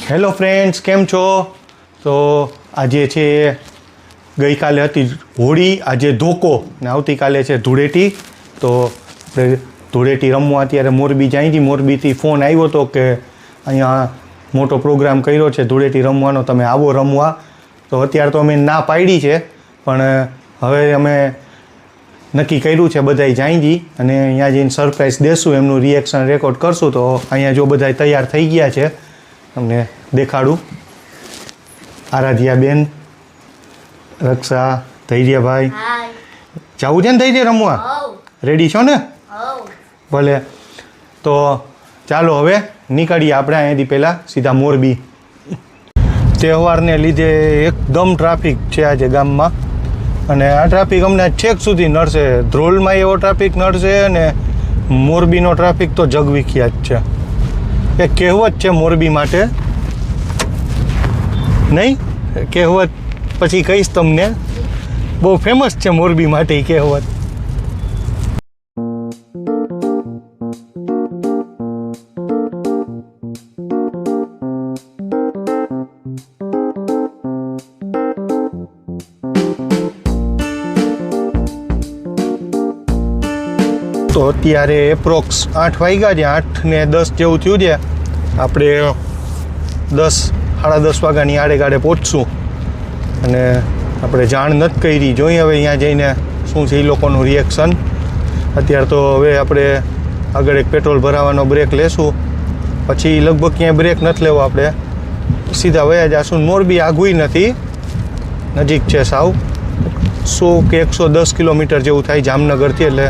Hello friends, કેમ છો? તો આજે છે ગઈકાલે હતી હોળી, આજે ધોકો ને આવતીકાલે છે ધૂળેટી. તો આપણે ધૂળેટી રમવા અત્યારે મોરબી જાય છે. મોરબીથી ફોન આવ્યો હતો કે અહીંયા મોટો પ્રોગ્રામ કર્યો છે ધૂળેટી રમવાનો, તમે આવો રમવા. તો અત્યારે તો અમે ના પાડી છે, પણ હવે અમે નક્કી કર્યું છે બધાય જાયજી અને અહીંયા જઈને સરપ્રાઈઝ દેશું, એમનું રિએક્શન રેકોર્ડ કરશું. તો અહીંયા જો બધાય તૈયાર થઈ ગયા છે, તમને દેખાડું. આરાધ્યાબેન, રક્ષા, ધૈર્યભાઈ, જવું છે ને ધૈર્ય રમવા? રેડી છો ને? ભલે, તો ચાલો હવે નીકળીએ આપણે અહીંયાથી પહેલાં સીધા મોરબી. તહેવારને લીધે એકદમ ટ્રાફિક છે આજે ગામમાં, અને આ ટ્રાફિક અમને છેક સુધી નડશે. ધ્રોલમાં એવો ટ્રાફિક નડશે અને મોરબીનો ટ્રાફિક તો જગવિખ્યાત છે. એક કહેવત છે મોરબી માટે, નહીં કહેવત પછી કહીશ તમને, બહુ ફેમસ છે મોરબી માટે એ કહેવત. તો અત્યારે એપ્રોક્સ 8 વાગ્યા છે, 8:10 જેવું થયું છે. આપણે 10-10:30 વાગ્યાની આડે પહોંચશું અને આપણે જાણ નથી કરી. જોઈએ હવે અહીંયા જઈને શું છે એ લોકોનું રિએક્શન. અત્યારે તો હવે આપણે આગળ એક પેટ્રોલ ભરાવાનો બ્રેક લેશું, પછી લગભગ ક્યાંય બ્રેક નથી લેવો, આપણે સીધા વયા જશું. મોરબી આઘું નથી, નજીક છે સાવ. 100 કે 110 કિલોમીટર જેવું થાય જામનગરથી, એટલે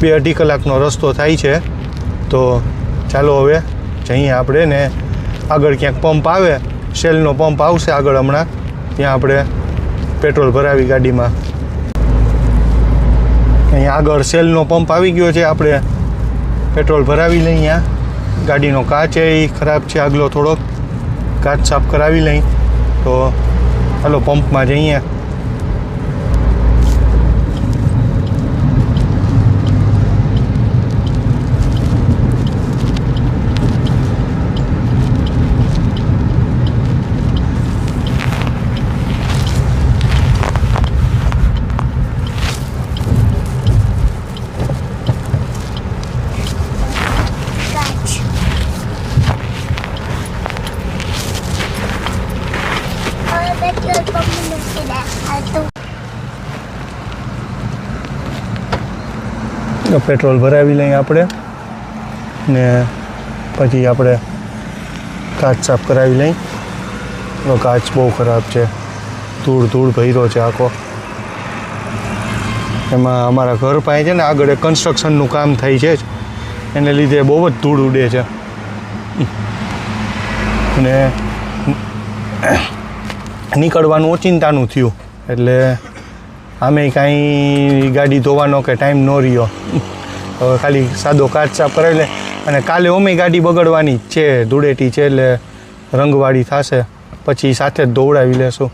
2-2.5 કલાકનો રસ્તો થાય છે. તો ચાલો હવે જઈએ આપણે, ને આગળ ક્યાંક પંપ આવે, શેલનો પંપ આવશે આગળ હમણાં, ત્યાં આપણે પેટ્રોલ ભરાવી ગાડીમાં. અહીંયા આગળ શેલનો પંપ આવી ગયો છે, આપણે પેટ્રોલ ભરાવી લઈએ. અહીંયા ગાડીનો કાચ એ ખરાબ છે આગલો થોડોક, કાચ સાફ કરાવી લઈ. તો ચાલો પંપમાં જઈએ. પેટ્રોલ ભરાવી લઈએ આપણે, ને પછી આપણે કાચ સાફ કરાવી લઈ. કાચ બહુ ખરાબ છે, ધૂળ ભર્યો છે આખો. એમાં અમારા ઘર પાસે છે ને આગળ એક કન્સ્ટ્રક્શનનું કામ થાય છે, એને લીધે બહુ જ ધૂળ ઉડે છે. અને નીકળવાનું ઓચિંતાનું થયું, એટલે આમે કાંઈ ગાડી ધોવાનો કે ટાઈમ ન રહ્યો. હવે ખાલી સાદો કાચ સાફ કરાવી લે. અને કાલે ઓમે ગાડી બગડવાની જ છે, ધૂળેટી છે એટલે રંગવાળી થશે, પછી સાથે જ દોવડાવી લેશું.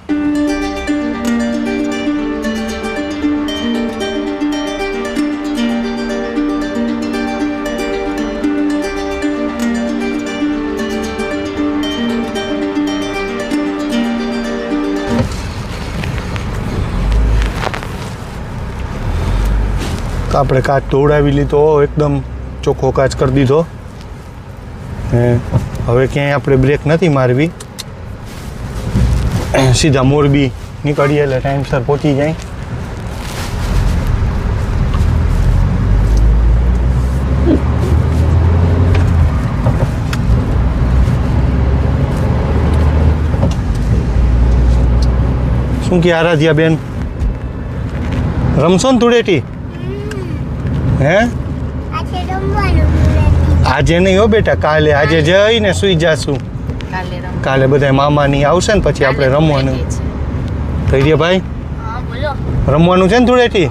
આપણે કાચ દોડાવી લીધો, એકદમ ચોખ્ખો કાચ કરી દીધો. હવે ક્યાંય આપણે બ્રેક નથી મારવી, સીધા મોરબી નીકળીએ એટલે ટાઈમસર પહોંચી જાય. શું કે આરાધ્યાબેન, રમશો ને ધૂળેટી? હે આજે નહીં હો બેટા, કાલે. આજે જઈને સુઈ જાશું, કાલે બધા મામાની આવશે ને પછી આપણે રમવાનું. ધૈર્યભાઈ, રમવાનું છે ને ધૂળેટી?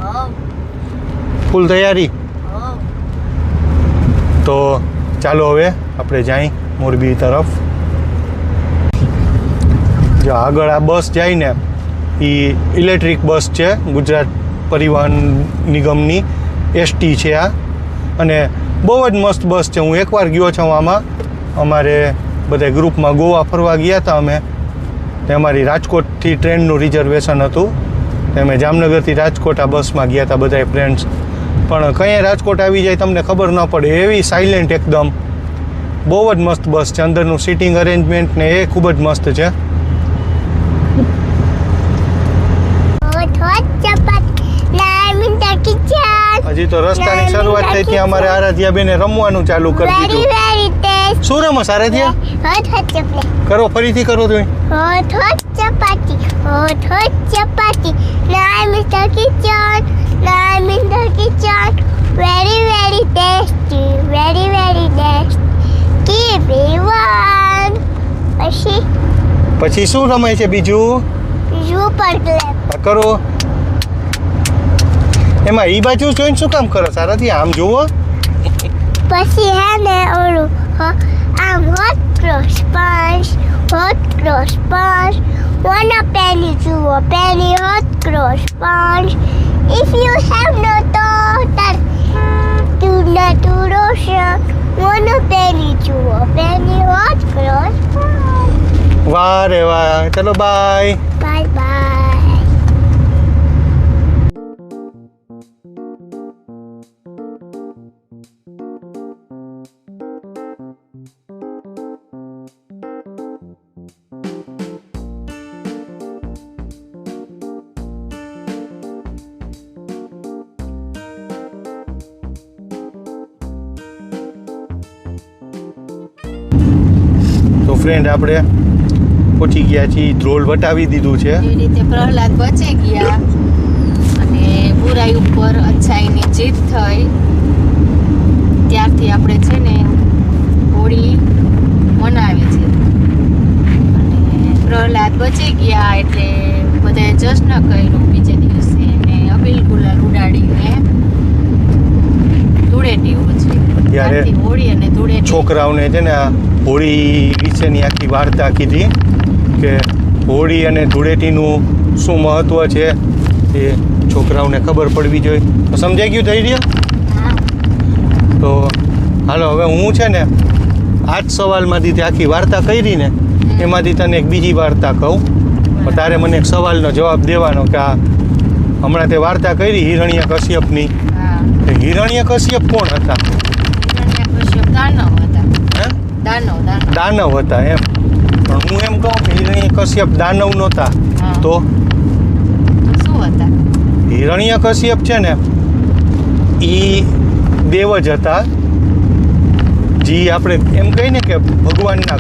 ફૂલ તૈયારી? તો ચાલો હવે આપણે જાય મોરબી તરફ. જો આગળ આ બસ જાય ને એ ઇલેક્ટ્રિક બસ છે, ગુજરાત પરિવહન નિગમની એસટી છે આ, અને બહુ જ મસ્ત બસ છે. હું એકવાર ગયો છું આમાં, અમારે બધા ગ્રુપમાં ગોવા ફરવા ગયા હતા અમે. તે અમારી રાજકોટથી ટ્રેનનું રિઝર્વેશન હતું. તે અમે જામનગરથી રાજકોટ આ બસમાં ગયા હતા બધા ફ્રેન્ડ્સ. પણ કંઈ રાજકોટ આવી જાય તમને ખબર ન પડે, એવી સાયલેન્ટ એકદમ. બહુ જ મસ્ત બસ છે. અંદરનું સિટિંગ અરેન્જમેન્ટ ને એ ખૂબ જ મસ્ત છે. હજી તો રસ્તાની શરૂઆત થઈ ત્યાં અમારે આરાધ્યા બેને રમવાનું ચાલુ કરી દીધું. શું રમસ આરાધ્યા? કરો, ફરીથી કરો તમે. ચપાતી ચપાતી now Mr. Kitchen very tasty give me one. પછી શું રમાય છે બીજું? super clap કરો. એમાં ઈ બાજુ જોઈને શું કામ કરો સારાથી? આમ જુઓ. પછી હે ને ઓલું આમ hot cross punch wanna penny jewel penny hot cross punch if you have no daughter do not do Russia wanna penny jewel penny hot cross punch. વાહ રે વાહ. ચલો બાય. Bye bye. તો ફ્રેન્ડ આપણે પહોંચી ગયા છીએ. ધ્રોલ વટાવી દીધું છે. એ રીતે પ્રહલાદ બચી ગયા અને બુરાઈ ઉપર અચ્છાઈની જીત થઈ. ત્યારથી આપણે છે ને હોળી મનાવી છે. અને પ્રહલાદ બચી ગયા એટલે બધાએ જશ્ન કર્યો બીજે દિવસે ને અબીલ ગુલાલ ઉડાડીને ધૂળેટી ઉજવી. ત્યારથી હોળી અને ધૂળેટી છોકરાઓને છે ને આ હોળી વિશેની આખી વાર્તા કીધી કે હોળી અને ધૂળેટીનું શું મહત્ત્વ છે એ છોકરાઓને ખબર પડવી જોઈએ. તો સમજાઈ ગયું ધૈર્ય? તો હાલો હવે હું છે ને આ જ સવાલમાંથી તે આખી વાર્તા કરી ને એમાંથી તને એક બીજી વાર્તા કહું. પણ તારે મને એક સવાલનો જવાબ દેવાનો કે આ હમણાં તે વાર્તા કરી હિરણ્યકશ્યપની. હિરણ્યકશ્યપ કોણ હતા? દાનવ હતા. હે? દાનવ હતા એમ. પણ હું એમ કહું કે હિરણ્યકશ્યપ દાનવ નહોતા. તો શું હતા? હિરણ્યકશ્યપ છે ને એ દેવ જ હતા. જે આપણે એમ કહીએ ને કે ભગવાનના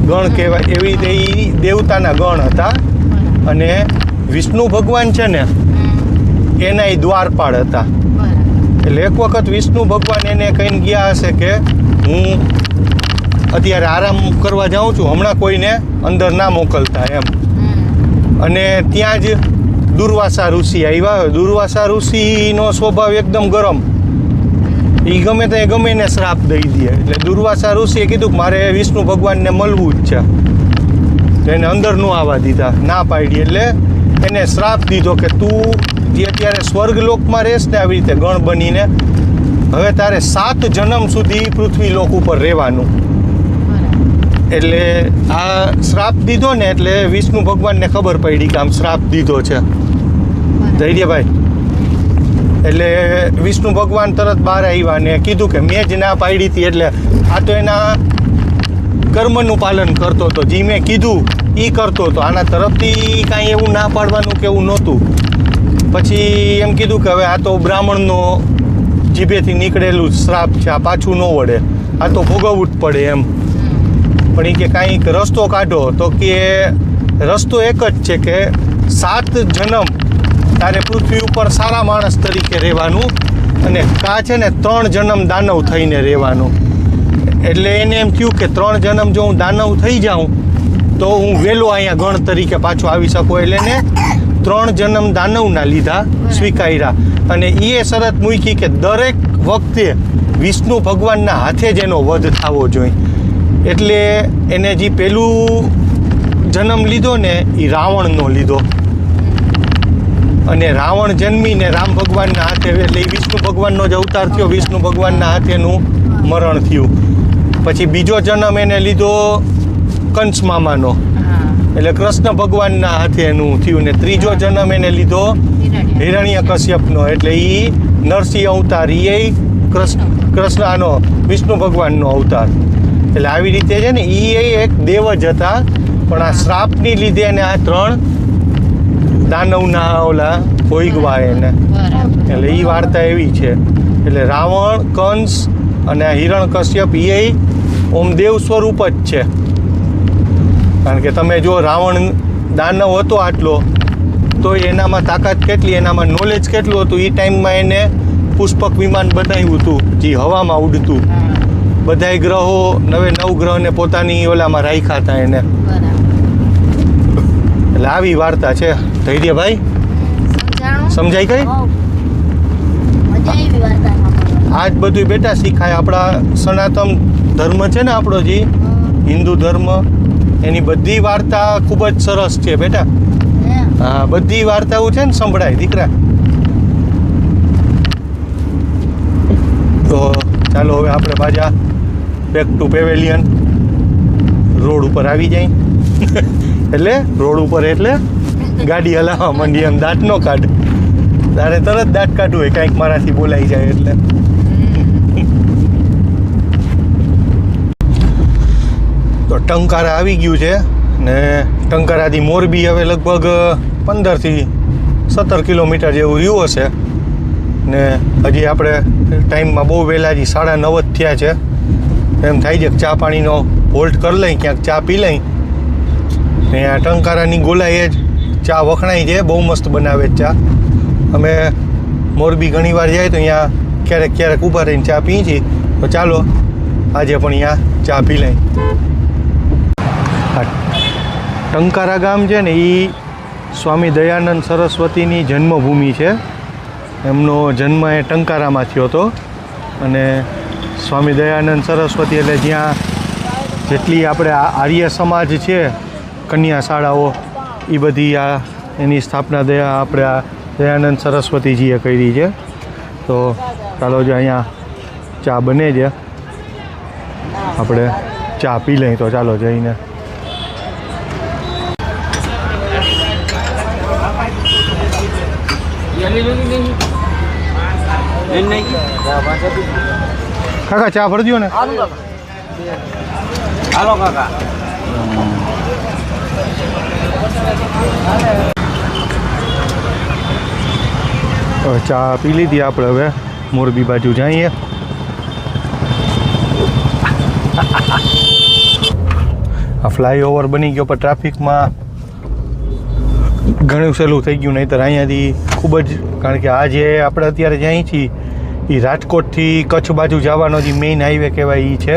ગણ કહેવાય એવી રીતે એ દેવતાના ગણ હતા. અને વિષ્ણુ ભગવાન છે ને એના એ દ્વારપાળ હતા. એટલે એક વખત વિષ્ણુ ભગવાન એને કહીને ગયા હશે કે હું અત્યારે આરામ કરવા જાઉં છું, હમણાં કોઈને અંદર ના મોકલતા એમ. અને ત્યાં જ દુર્વાસા ઋષિ આવ્યા. દુર્વાસા ઋષિનો સ્વભાવ એકદમ ગરમ. એ ગમે તે ગમે એને શ્રાપ દઈ દે. એટલે દુર્વાસા ઋષિએ કીધું કે મારે વિષ્ણુ ભગવાનને મળવું જ છે. તો એને અંદર ન આવવા દીધા, ના પાડી. એટલે એને શ્રાપ દીધો કે તું જે અત્યારે સ્વર્ગલોકમાં રહેશ ને આવી રીતે ગણ બનીને, હવે તારે 7 જન્મ સુધી પૃથ્વી લોક ઉપર રહેવાનું. એટલે આ શ્રાપ દીધો ને એટલે વિષ્ણુ ભગવાનને ખબર પડી કે આમ શ્રાપ દીધો છે. ધૈર્યભાઈ. એટલે વિષ્ણુ ભગવાન તરત બહાર આવ્યા ને કીધું કે મેં જ ના પાડી હતી. એટલે આ તો એના કર્મનું પાલન કરતો હતો. જે મેં કીધું એ કરતો હતો. આના તરફથી કાંઈ એવું ના પાડવાનું કે એવું નહોતું. પછી એમ કીધું કે હવે આ તો બ્રાહ્મણનો જીભેથી નીકળેલું શ્રાપ છે, આ પાછું ન વળે, આ તો ભોગવવું જ પડે એમ. પણ એ કે કાંઈક રસ્તો કાઢો. તો કે રસ્તો એક જ છે કે 7 જન્મ તારે પૃથ્વી ઉપર સારા માણસ તરીકે રહેવાનું અને કા છે ને 3 જન્મ દાનવ થઈને રહેવાનું. એટલે એને એમ થયું કે 3 જન્મ જો હું દાનવ થઈ જાઉં તો હું વહેલો અહીંયા ગણ તરીકે પાછો આવી શકું. એટલે એને 3 જન્મ દાનવના લીધા, સ્વીકાર્યા. અને એ શરત મૂકી કે દરેક વખતે વિષ્ણુ ભગવાનના હાથે જ એનો વધ થવો જોઈએ. એટલે એને જે પહેલું જન્મ લીધો ને એ રાવણનો લીધો. અને રાવણ જન્મીને રામ ભગવાનના હાથે, એટલે એ વિષ્ણુ ભગવાનનો જ અવતાર થયો. વિષ્ણુ ભગવાનના હાથેનું મરણ થયું. પછી બીજો જન્મ એને લીધો કંસ મામાનો, હા એટલે કૃષ્ણ ભગવાનના હાથે એનું થયું. ને ત્રીજો જન્મ એને લીધો હિરણ્ય કશ્યપનો, એટલે એ નરસિંહ અવતાર, એ કૃષ્ણ આનો વિષ્ણુ ભગવાનનો અવતાર. એટલે આવી રીતે છે ને એ એક દેવ જ હતા, પણ આ શ્રાપની લીધે એને આ 3 દાનવના ઓલા ભોગવા એને. બરાબર. એટલે એ વાર્તા એવી છે. એટલે રાવણ, કંસ અને હિરણ કશ્યપ એ ઓમ દેવ સ્વરૂપ જ છે. કારણ કે તમે જો રાવણ દાનવ હતો આટલો, તો એનામાં તાકાત કેટલી, એનામાં નોલેજ કેટલું હતું. એ ટાઈમમાં એને પુષ્પક વિમાન બનાવ્યું હતું જે હવામાં ઉડતું. હા બધાય ગ્રહો 9 ગ્રહને પોતાની ઓલામાં રાખ્યા હતા એને. બરાબર. એટલે આવી વાર્તા છે. ધૈર્યભાઈ સમજાણું? સમજાય કઈ? બહુ મજા આવી વાર્તા સાંભળવાની. આ જ બધું બેટા શીખાય. આપણા સનાતન ધર્મ છે ને આપણો જે હિન્દુ ધર્મ, એની બધી વાર્તા ખૂબ જ સરસ છે બેટા. હા, બધી વાર્તાઓ છે ને સંભળાય દીકરા. તો ચાલો હવે આપણે પાછા બેક ટુ પેવેલિયન રોડ ઉપર આવી જાય. એટલે રોડ ઉપર એટલે ગાડી હલાવવા માંડી, એમ દાંત નો કાઢ. તારે તરત દાંત કાઢવું હોય કાંઈક મારાથી બોલાઈ જાય એટલે. તો ટંકારા આવી ગયું છે ને ટંકારાથી મોરબી હવે લગભગ 15થી 17 કિલોમીટર જેવું રહ્યું હશે. ને હજી આપણે ટાઈમમાં બહુ વહેલા હજી 9:30 જ થયા છે. એમ થાય છે કે ચા પાણીનો હોલ્ટ કરી લઈ, ક્યાંક ચા પી લઈ. ને આ ટંકારાની ગોલાએ જ ચા વખણાય છે, બહુ મસ્ત બનાવે છે ચા. અમે મોરબી ઘણીવાર જાય તો અહીંયા ક્યારેક ઊભા રહીને ચા પીએ છીએ. તો ચાલો આજે પણ અહીંયા ચા પી લઈ. ટંકારા ગામ છે ને એ સ્વામી દયાનંદ સરસ્વતીની જન્મભૂમિ છે. એમનો જન્મ એ ટંકારામાં થયો હતો. અને સ્વામી દયાનંદ સરસ્વતી એટલે જ્યાં જેટલી આપણે આર્ય સમાજ છે, કન્યા શાળાઓ, એ બધી આ એની સ્થાપના આપણે આ દયાનંદ સરસ્વતીજીએ કરી છે. તો ચાલો જો અહીંયા ચા બને છે, આપણે ચા પી લઈએ. તો ચાલો જઈને કાકા ચા ભરજો ને. હાલો કાકા. ચા પી લીધી આપણે, હવે મોરબી બાજુ જઈએ. આ ફ્લાયઓવર બની ગયો, પણ ટ્રાફિકમાં ઘણું સહેલું થઈ ગયું. નહીંતર અહીંયાથી ખૂબ જ, કારણ કે આ જે આપણે અત્યારે જઈએ છીએ એ રાજકોટથી કચ્છ બાજુ જવાનો જે મેઇન હાઈવે કહેવાય એ છે.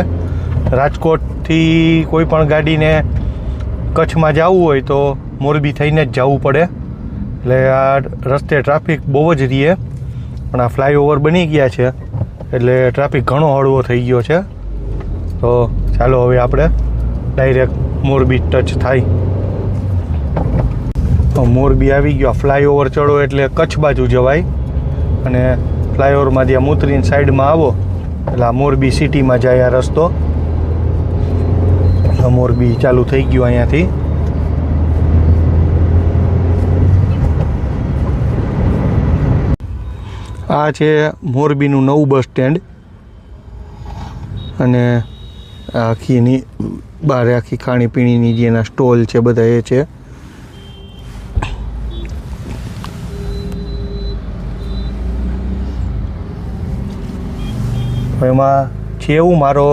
રાજકોટથી કોઈ પણ ગાડીને કચ્છમાં જવું હોય તો મોરબી થઈને જ જવું પડે. એટલે આ રસ્તે ટ્રાફિક બહુ જ રહે. પણ આ ફ્લાયઓવર બની ગયા છે એટલે ટ્રાફિક ઘણો હળવો થઈ ગયો છે. તો ચાલો હવે આપણે ડાયરેક્ટ મોરબી ટચ થાય. મોરબી આવી ગયો. ફ્લાયઓવર ચડો એટલે કચ્છ બાજુ જવાય. અને ફ્લાયઓવરમાંથી આમ ઉતરીને સાઈડમાં આવો એટલે આ મોરબી સિટીમાં જાય આ રસ્તો. મોરબી ચાલુ થઈ ગયું અહીંયાથી. આ છે મોરબીનું નવું બસ સ્ટેન્ડ. અને આખીની બહાર આખી ખાણીપીણીની જે એના સ્ટોલ છે બધા એ છે. એમાં છે એવું, મારો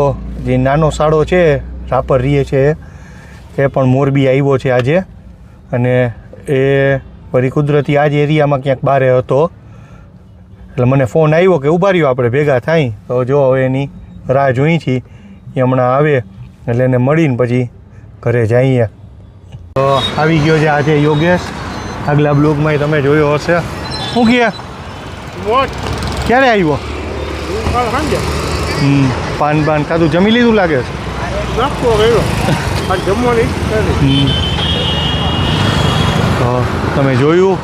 જે નાનો શાળો છે રાપર રીએ છે એ પણ મોરબી આવ્યો છે આજે. અને એ વળી કુદરતી આ જ એરિયામાં ક્યાંક બારે હતો એટલે મને ફોન આવ્યો કે ઊભા રહ્યો આપણે ભેગા થાય. તો જો હવે એની રાહ જોઈ છીએ, એ હમણાં આવે એટલે એને મળીને પછી ઘરે જઈએ. તો આવી ગયો છે આજે યોગેશ. આગલા બ્લોગમાં તમે જોયો હશે. શું કહે ક્યારે આવ્યો? પાન ખાધું, જમી લીધું લાગે છે. તો તમે જોયું.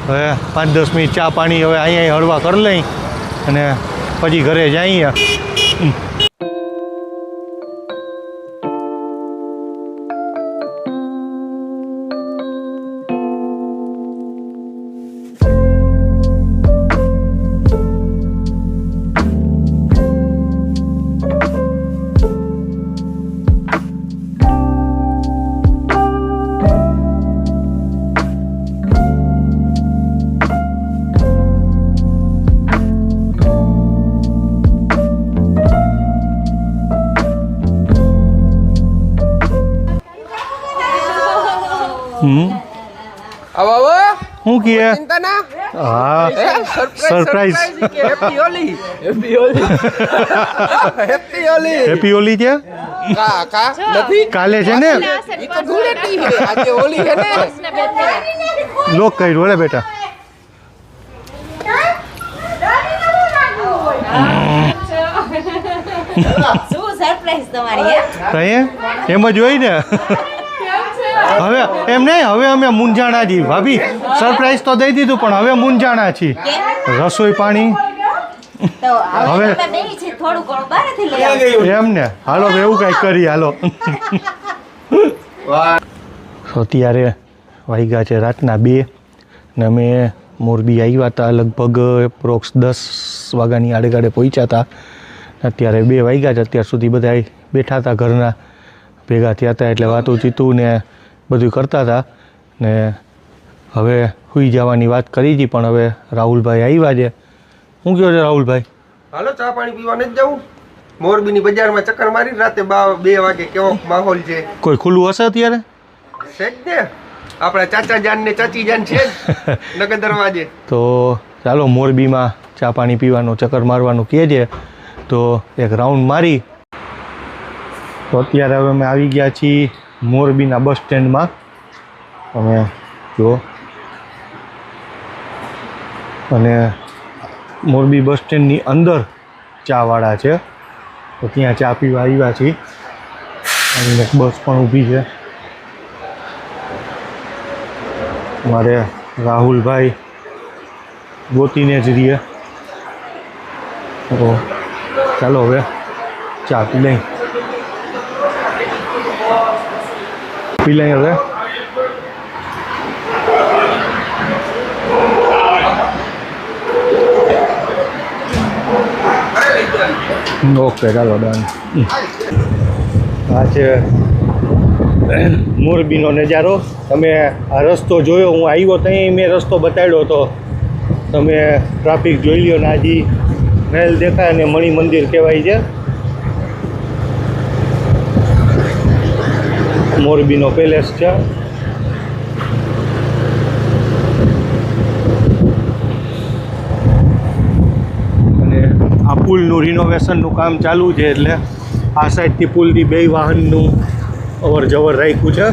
હવે 5-10 મિનિટ ચા પાણી હવે અહીંયા હળવા કરી લઈ અને પછી ઘરે જઈએ. આવો આવો શું કહે ચિંતા ના હા surprise happy Holi happy Holi happy Holi happy Holi છે કા નથી કાલે છે ને ઈ તો ધૂળેટી છે આજે હોલી છે ને લોક કર્યું રે બેટા શું સરપ્રાઈઝ તમારી કહીએ એમ જ હોય ને હવે એમ નહીં હવે અમે મૂંઝાણા છીએ ભાભી સરપ્રાઈઝ તો દઈ દીધું પણ હવે મૂંઝાણા છીએ રસોઈ પાણી તો હવે થોડું ઘણું બહારથી લઈ આવો. એમ ને હાલો તો એવું કંઈક કરી હાલો અત્યારે વાગ્યા છે રાતના 2 ને અમે મોરબી આવ્યા હતા લગભગ એપ્રોક્સ 10 વાગ્યાની આડેગાડે પહોંચ્યા હતા અત્યારે 2 વાગ્યા છે અત્યાર સુધી બધા બેઠા હતા ઘરના ભેગા થયા હતા એટલે વાતું ચીતું ને બધું કરતા હતા ને હવે સૂઈ જવાની વાત કરી હતી પણ હવે રાહુલભાઈ આવ્યા છે શું કહો છો રાહુલભાઈ હાલો ચા પાણી પીવા નથી જવું મોરબીની બજારમાં ચક્કર મારી રાતે 2 વાગે કેવો માહોલ છે કોઈ ખુલ્લું હશે અત્યારે છે જ ને આપણા ચાચા જાન ને ચાચી જાન છે જ નગર દરવાજે તો ચાલો મોરબીમાં ચા પાણી પીવાનું ચક્કર મારવાનું કહે છે તો એક રાઉન્ડ મારી તો અત્યારે હવે અમે આવી ગયા છીએ મોરબીના બસ સ્ટેન્ડમાં અમે જો અને મોરબી બસ સ્ટેન્ડની અંદર ચાવાળા છે તો ત્યાં ચા પીવા આવ્યા છીએ અને એક બસ પણ ઊભી છે મારે રાહુલભાઈ ગોતીને જ રહીએ તો ચાલો હવે ચા પી લઈ હવે ઓકે ચાલો ડન આ છે મોરબીનો નજારો તમે આ રસ્તો જોયો હું આવ્યો ત્યાં મેં રસ્તો બતાડ્યો હતો તમે ટ્રાફિક જોઈ લ્યો ને હજી રેલ દેખાય ને મણિ મંદિર કહેવાય છે મોરબીનો પેલેસ છે અને આ પુલનું રિનોવેશનનું કામ ચાલુ છે એટલે આ સાઈડથી પુલથી 2 વાહનનું અવર જવર રાખ્યું છે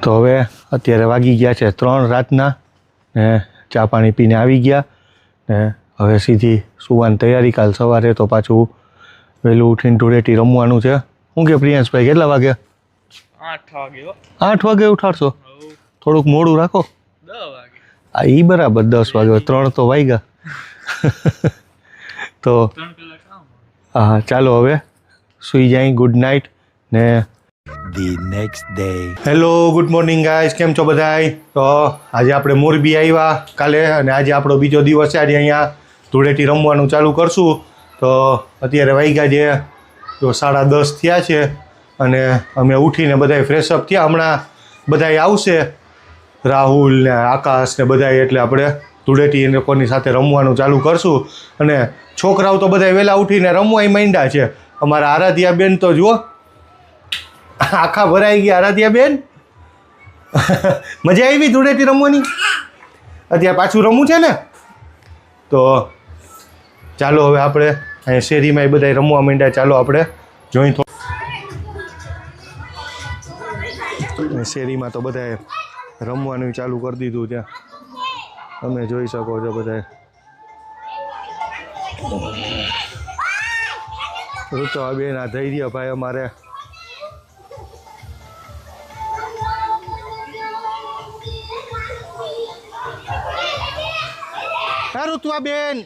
તો હવે અત્યારે વાગી ગયા છે 3 રાતના ને ચા પાણી પીને આવી ગયા ને હવે સીધી સુવાની તૈયારી કાલ સવારે તો પાછું વહેલું ઉઠીને ધૂળેટી રમવાનું છે શું કે પ્રિયાંશભાઈ કેટલા વાગે 8 વાગે ઉઠાડશો થોડુંક મોડું રાખો 10 વાગે આ ઈ બરાબર 10 વાગે 3 તો વાગ્યા તો હા ચાલો હવે સુઈ જાય ગુડ નાઇટ ને The next day. Hello good morning guys કેમ છો બધાય તો આજે આપણે મોરબી આવ્યા કાલે અને આજે આપણો બીજો દિવસ છે આજે અહીંયા ધૂળેટી રમવાનું ચાલુ કરશું તો અત્યારે વાગ્યા છે જો 10:30 થયા છે અને અમે ઉઠીને બધાય ફ્રેશઅપ થયા હમણાં બધાય આવશે રાહુલ ને આકાશ ને બધાય એટલે આપણે ધૂળેટી એ લોકોની સાથે રમવાનું ચાલુ કરશું અને છોકરાઓ તો બધાય વહેલા ઉઠીને રમવાય માંડ્યા છે અમારા આરાધ્યા બેન તો જુઓ આખા ભરાઈ ગયા આરાધ્યા બેન મજા આવી ધૂળેટી રમવાની અત્યારે પાછું રમવું છે ને તો ચાલો હવે આપણે અહીંયા શેરીમાં બધા રમવા માંડ્યા ચાલો આપણે જોઈ શેરીમાં તો બધાએ રમવાનું ચાલુ કરી દીધું ત્યાં તમે જોઈ શકો છો બધાએ ઋતુ બેન આ ધૈર્ય ભાઈ અમારે ઋતુઆ બેન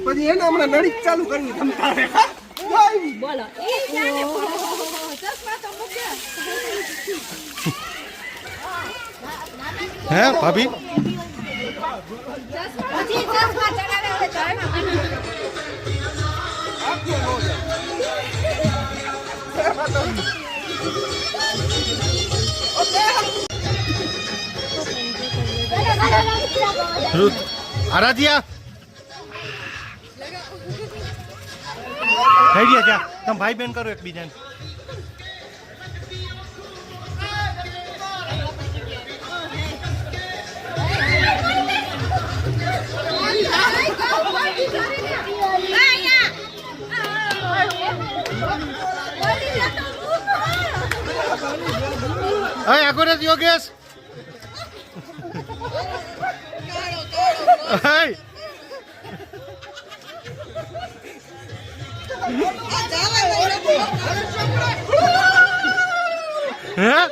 પછી એને હમણાં નળી ચાલુ કરવી ધમકાવે. બોલો હે ભાભી આરાધ્યા થઈ ગયા ત્યાં તમે ભાઈ બેન કરો એકબીજાને. Hey, akurat Yogesh. Hey. Hah?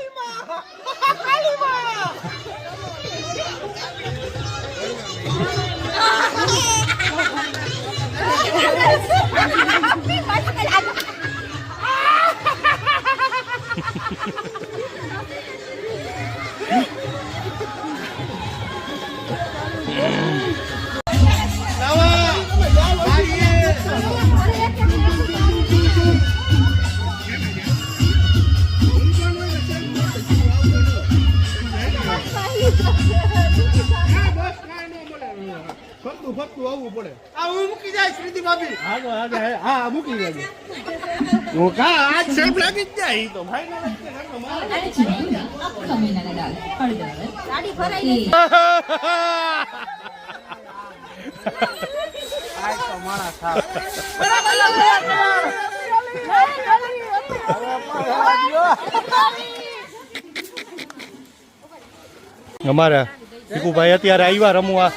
અમારા ભીખુભાઈ અત્યારે આવ્યા રમવા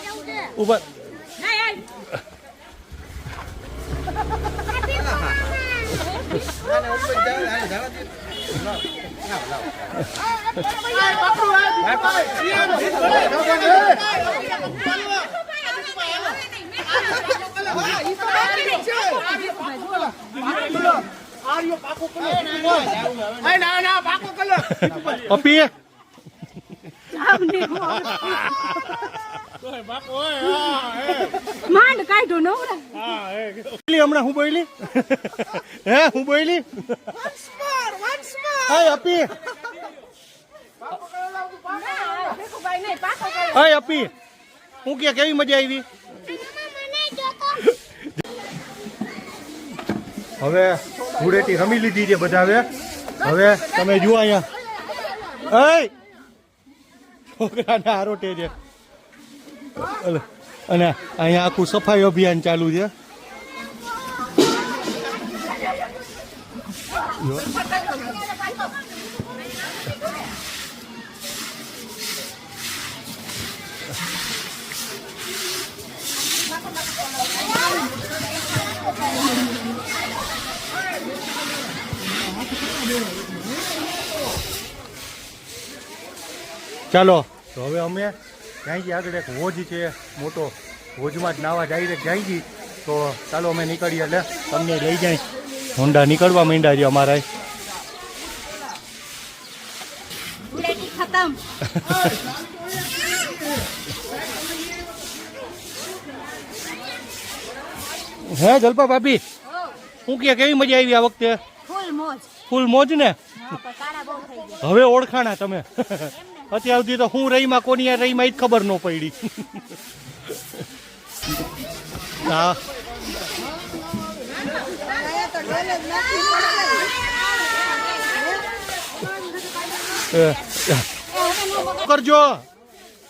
ઉપર. પપ્પી માંડ કાઢો નો હમણાં હું બોલી હે હું બોલી અપી અપી હું કે કેવી મજા આવી? હવે ધૂળેટી રમી લીધી છે બધા. હવે તમે જુઓ અહીંયા છોકરાને આરોટે છે અને અહીંયા આખું સફાઈ અભિયાન ચાલુ છે. ચાલો તો હવે અમે જાય છીએ આગળ. એક હોજ છે મોટો, હોજમાં જ નાવા ડાયરેક્ટ જાય છીએ. તો ચાલો અમે નીકળીએ એટલે તમને લઈ જાય. હોન્ડા નીકળવા માંડ્યા છે અમારા. હે જલપા ભાભી, શું કે કેવી મજા આવી આ વખતે? ફૂલ મોજ ને. હવે ઓળખાણા તમે. અત્યાર સુધી તો હું રહીમાં કોની રહીમાં જ ખબર ન પડી. હા કરજો,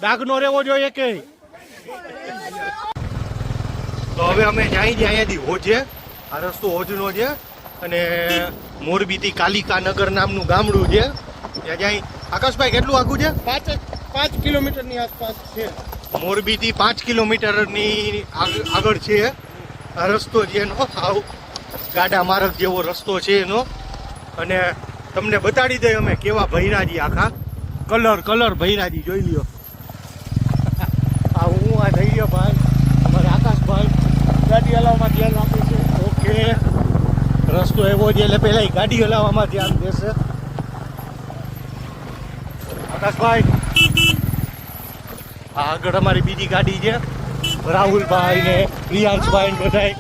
ડાઘ નો રહેવો જોઈએ કે. તો હવે અમે જાય છીએ અહીંયાથી હોજે. આ રસ્તો હોજનો છે અને મોરબીથી કાલિકા નગર નામનું ગામડું છે. ત્યાં જાય. આકાશભાઈ કેટલું આગું છે? 5 કિલોમીટરની આસપાસ છે. મોરબીથી 5 કિલોમીટરની આગળ છે આ રસ્તો છે એનો. આવ ગાડા માર્ગ જેવો રસ્તો છે એનો. અને તમને બતાડી દઈએ અમે કેવા ભૈરાજી, આખા કલર ભૈરાજી જોઈ લ્યો. આ હું આ ધૈર્યભાઈ, અમારે આકાશભાઈ ગાડી હલાવવામાં ધ્યાન આપે છે. ઓકે, રસ્તો એવો છે એટલે પહેલાં ગાડી હલાવવામાં ધ્યાન દેશે આકાશભાઈ. આગળ અમારી બીજી ગાડી છે, રાહુલભાઈ ને પ્રિયાંશભાઈ ને બધાય.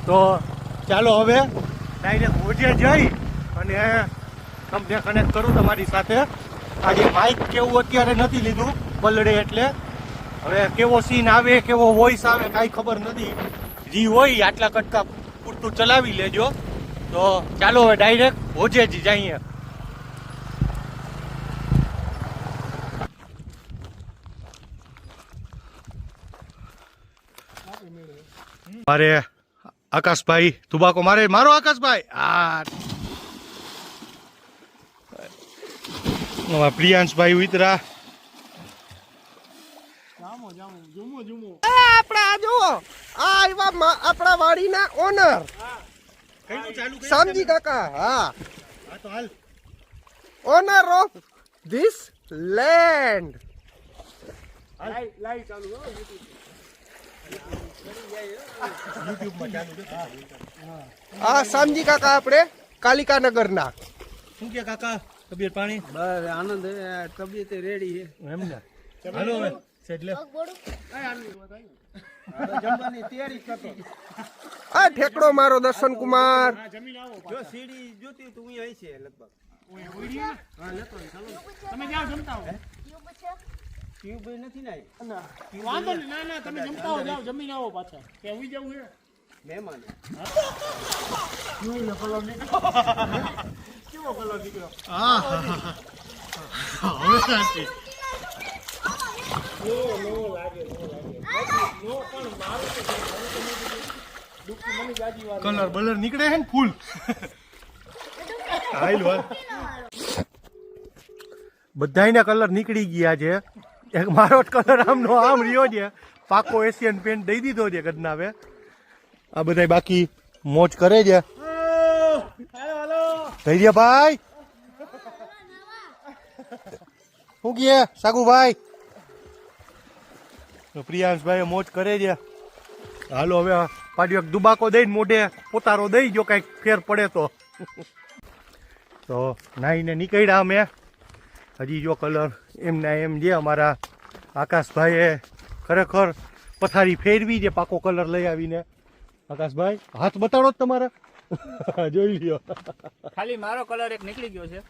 તો ચાલો હવે ડાયરેક્ટ હોજે જઈ અને તમને કનેક્ટ કરું તમારી સાથે. આજે માઇક કેવું અત્યારે નથી લીધું બલડે એટલે. હવે કેવો સીન આવે, કેવો વોઇસ આવે કાંઈ ખબર નથી. જી હોય આટલા કટકા પૂરતું ચલાવી લેજો. તો ચાલો હવે ડાયરેક્ટ હોજે જ જઈએ. મારે આકાશભાઈ તુબાકો મારો આકાશભાઈ. આ પ્રિયાંશભાઈ ઉતરા. આપણા જુઓ આ આવ્યા આપણા વાડીના ઓનર શામજી કાકા. હા, ઓનર ઓફ ધીસ લેન્ડ. આ શામજી કાકા આપણે કાલિકા નગરના. શું કે કાકા, તબિયત પાણી? બસ આનંદ, તબિયત રેડી છે એમ ને. હાલો હવે એટલે જમવાની તૈયારી કરતો. આ ઠેકડો મારો દર્શન કુમાર. જો સીડી જોતી તું અહીં છે લગભગ. ટ્યુબ નથી ને વાંધો નહીં. ના તમે જમતા હો, જાઓ જમીને આવો પાછા. કે આવી જવું છે મહેમાન. કેવો કલર નીકળ્યો. હા હવે શાંતિ. કલર બલર નીકળે છે ને ફૂલ. બધાયના કલર નીકળી ગયા છે. એક મારો જ કલર આમનો આમ રહ્યો છે. પાકો એશિયન પેન્ટ દઈ દીધો છે ગદનાવે. આ બધા બાકી મોજ કરે છે. ધૈર્યભાઈ શું કહે સાગુભાઈ? પ્રિયાંશભાઈ મોજ કરે છે. હાલો હવે પાડ્યો એક દુબાકો દઈને મોઢે પોતારો દઈ જો કઈક ફેર પડે તો નાઈને નીકળ્યા અમે. હજી જો કલર એમના એમ છે. અમારા આકાશભાઈએ ખરેખર પથારી ફેરવી છે પાકો કલર લઈ આવીને. આકાશભાઈ હાથ બતાડો તમારા. જોઈ લ્યો, ખાલી મારો કલર એક નીકળી ગયો છે.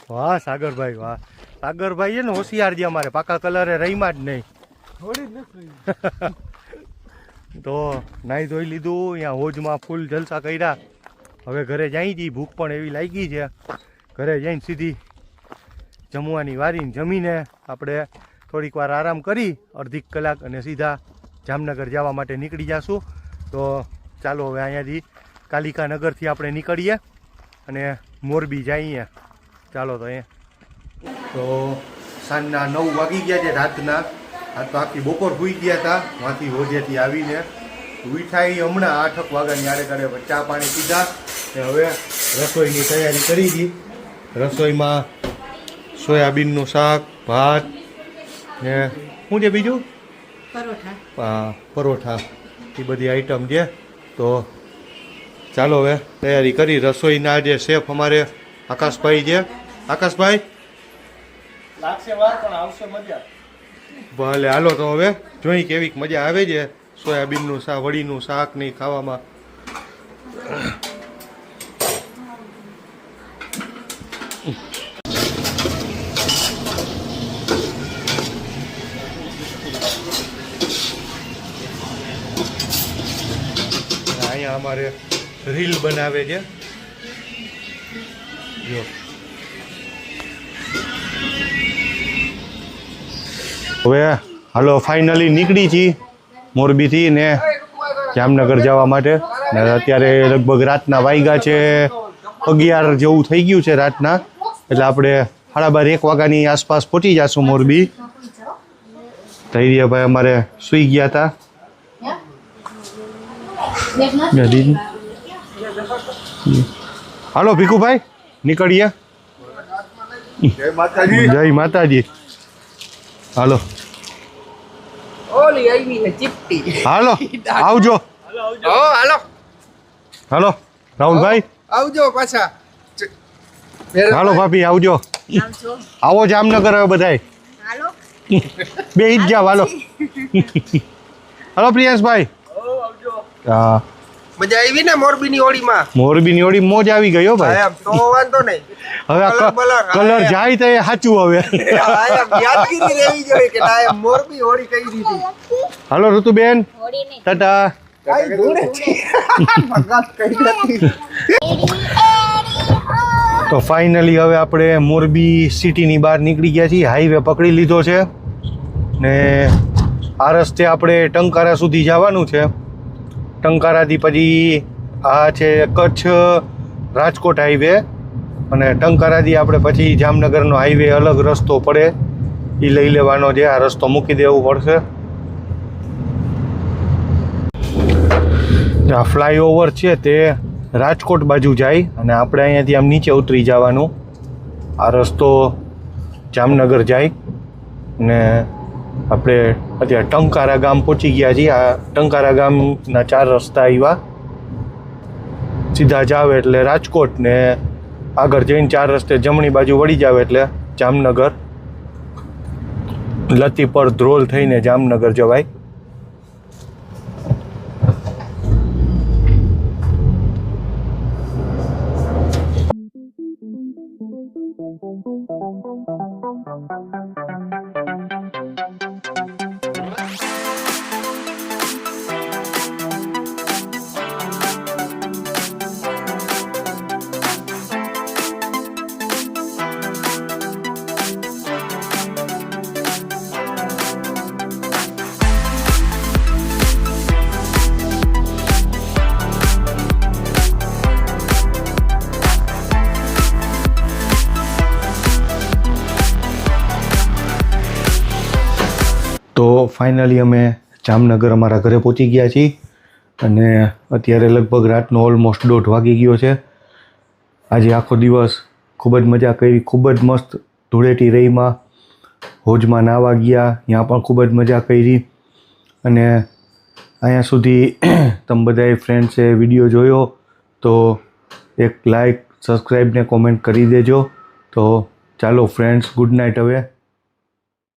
વાહ સાગરભાઈ વાહ. સાગરભાઈ છે ને હોશિયાર છે અમારે, પાકા કલરે રહીમાં જ નહીં. તો નાહી ધોઈ લીધું, અહીંયા હોજમાં ફૂલ જલસા કર્યા. હવે ઘરે જઈ હતી, ભૂખ પણ એવી લાગી છે. ઘરે જઈને સીધી જમવાની વારીને જમીને આપણે થોડીક વાર આરામ કરી અડધી કલાક અને સીધા જામનગર જવા માટે નીકળી જશું. તો ચાલો હવે અહીંયાથી કાલિકા નગરથી આપણે નીકળીએ અને મોરબી જઈએ. ચાલો તો તો સાંજના 9 વાગી ગયા છે રાતના. આ તો આખી બપોર સૂઈ ગયા હતા ત્યાંથી હોજેથી આવીને. ઉઠાઈ હમણાં 8 વાગ્યાની આડે કાઢે ચા પાણી પીધા ને હવે રસોઈની તૈયારી કરી હતી. રસોઈમાં સોયાબીનનું શાક, ભાત ને શું છે બીજું? પરોઠા એ બધી આઈટમ છે. તો ચાલો હવે તૈયારી કરી. રસોઈના જે શેફ અમારે આકાશભાઈ છે. આકાશભાઈ લાગશે વાર પણ આવશે મજા. ભલે હાલો તો હવે જોઈ કેવી મજા આવે છે સોયાબીનનું શાક, વડીનું શાક નહીં ખાવામાં. અહીંયા અમારે રીલ બનાવે છે જો. હવે હાલો ફાઇનલી નીકળી છીએ મોરબીથી ને જામનગર જવા માટે. ને અત્યારે લગભગ રાતના વાગ્યા છે 11 જેવું થઈ ગયું છે રાતના. એટલે આપણે 12:30 વાગ્યાની આસપાસ પહોંચી જશું મોરબી. ધૈર્યભાઈ અમારે સૂઈ ગયા હતા. હાલો ભીખુભાઈ નીકળીએ. જય માતાજી. જય માતાજી. હાલો ઓલી આવી છે ચીપટી. હાલો આવજો. હાલો હાલો રાહુલભાઈ આવજો પાછા. હાલો ભાભી આવજો. આવો જામનગર હવે બધાય બે જ જાવ. હાલો હાલો પ્રિયાંશભાઈ. હા મજા આવી ને મોરબીની હોળીમાં? મોરબીની હોળી મોજ આવી ગઈ હો ભાઈ. એમ તો વાંધો નહીં. હવે કલર જાય તો એ સાચું હવે. યાદગીરી રહેવી જોઈએ કે ના એમ મોરબી હોળી કઈ દીધી. હાલો ઋતુબેન ટાટા. કઈ ધૂળે છે. ભગત કઈ નથી. તો ફાઇનલી હવે આપણે મોરબી સિટીની બહાર નીકળી ગયા છીએ. હાઈવે પકડી લીધો છે ને આ રસ્તે આપણે ટંકારા સુધી જવાનું છે. ટંકારાથી પછી આ છે કચ્છ રાજકોટ હાઈવે અને ટંકારાથી આપણે પછી જામનગરનો હાઈવે અલગ રસ્તો પડે એ લઈ લેવાનો છે. આ રસ્તો મૂકી દેવું પડશે. આ ફ્લાયઓવર છે તે રાજકોટ બાજુ જાય અને આપણે અહીંયાથી આમ નીચે ઉતરી જવાનું. આ રસ્તો જામનગર જાય ને આપણે અત્યારે ટંકારા ગામ પહોંચી ગયા છીએ. આ ટંકારા ગામના 4 રસ્તા આવ્યા. સીધા જાવ એટલે રાજકોટ ને આગળ જઈને 4 રસ્તે જમણી બાજુ વળી જાવ એટલે જામનગર. લતીપર ધ્રોલ થઈને જામનગર જવાય. તો ફાઇનલી અમે જામનગર અમારા ઘરે પહોંચી ગયા છીએ અને અત્યારે લગભગ રાતનો ઓલમોસ્ટ 1:30 વાગી ગયો છે. આજે આખો દિવસ ખૂબ જ મજા કરી. ખૂબ જ મસ્ત ધૂળેટી રહીમાં હોજમાં નાહવા ગયા. ત્યાં પણ ખૂબ જ મજા કરી અને અહીંયા સુધી તમે બધાએ ફ્રેન્ડ્સે વિડીયો જોયો તો એક લાઈક, સબસ્ક્રાઈબ ને કોમેન્ટ કરી દેજો. તો ચાલો ફ્રેન્ડ્સ, ગુડ નાઇટ હવે.